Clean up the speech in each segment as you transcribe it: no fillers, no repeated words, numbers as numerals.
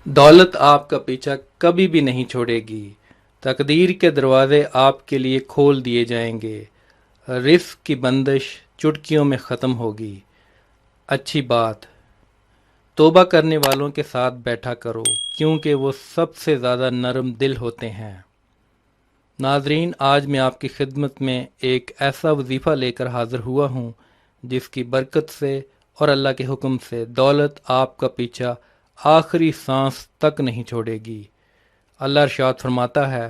دولت آپ کا پیچھا کبھی بھی نہیں چھوڑے گی۔ تقدیر کے دروازے آپ کے لیے کھول دیے جائیں گے۔ رزق کی بندش چٹکیوں میں ختم ہوگی۔ اچھی بات، توبہ کرنے والوں کے ساتھ بیٹھا کرو کیونکہ وہ سب سے زیادہ نرم دل ہوتے ہیں۔ ناظرین، آج میں آپ کی خدمت میں ایک ایسا وظیفہ لے کر حاضر ہوا ہوں جس کی برکت سے اور اللہ کے حکم سے دولت آپ کا پیچھا آخری سانس تک نہیں چھوڑے گی۔ اللہ ارشاد فرماتا ہے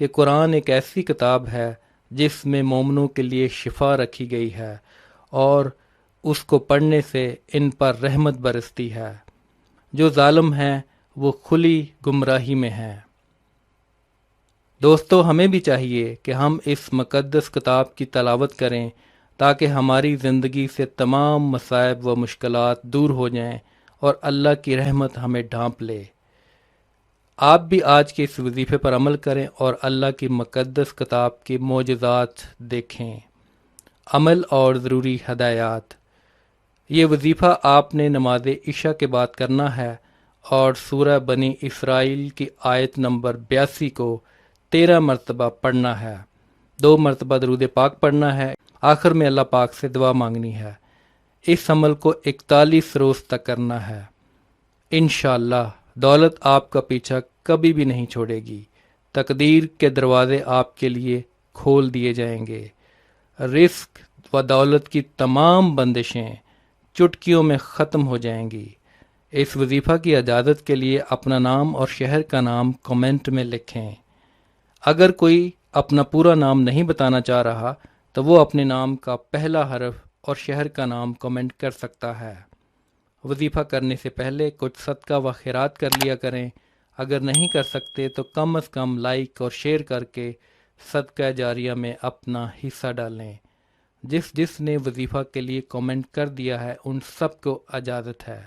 کہ قرآن ایک ایسی کتاب ہے جس میں مومنوں کے لیے شفا رکھی گئی ہے اور اس کو پڑھنے سے ان پر رحمت برستی ہے۔ جو ظالم ہیں وہ کھلی گمراہی میں ہیں۔ دوستو، ہمیں بھی چاہیے کہ ہم اس مقدس کتاب کی تلاوت کریں تاکہ ہماری زندگی سے تمام مصائب و مشکلات دور ہو جائیں اور اللہ کی رحمت ہمیں ڈھانپ لے۔ آپ بھی آج کے اس وظیفے پر عمل کریں اور اللہ کی مقدس کتاب کے معجزات دیکھیں۔ عمل اور ضروری ہدایات۔ یہ وظیفہ آپ نے نماز عشاء کے بعد کرنا ہے اور سورہ بنی اسرائیل کی آیت نمبر 82 کو 13 مرتبہ پڑھنا ہے۔ 2 مرتبہ درود پاک پڑھنا ہے۔ آخر میں اللہ پاک سے دعا مانگنی ہے۔ اس عمل کو 41 روز تک کرنا ہے۔ انشاءاللہ دولت آپ کا پیچھا کبھی بھی نہیں چھوڑے گی۔ تقدیر کے دروازے آپ کے لیے کھول دیے جائیں گے۔ رزق و دولت کی تمام بندشیں چٹکیوں میں ختم ہو جائیں گی۔ اس وظیفہ کی اجازت کے لیے اپنا نام اور شہر کا نام کمنٹ میں لکھیں۔ اگر کوئی اپنا پورا نام نہیں بتانا چاہ رہا تو وہ اپنے نام کا پہلا حرف اور شہر کا نام کمنٹ کر سکتا ہے۔ وظیفہ کرنے سے پہلے کچھ صدقہ و خیرات کر لیا کریں۔ اگر نہیں کر سکتے تو کم از کم لائک اور شیئر کر کے صدقہ جاریہ میں اپنا حصہ ڈالیں۔ جس نے وظیفہ کے لیے کمنٹ کر دیا ہے ان سب کو اجازت ہے۔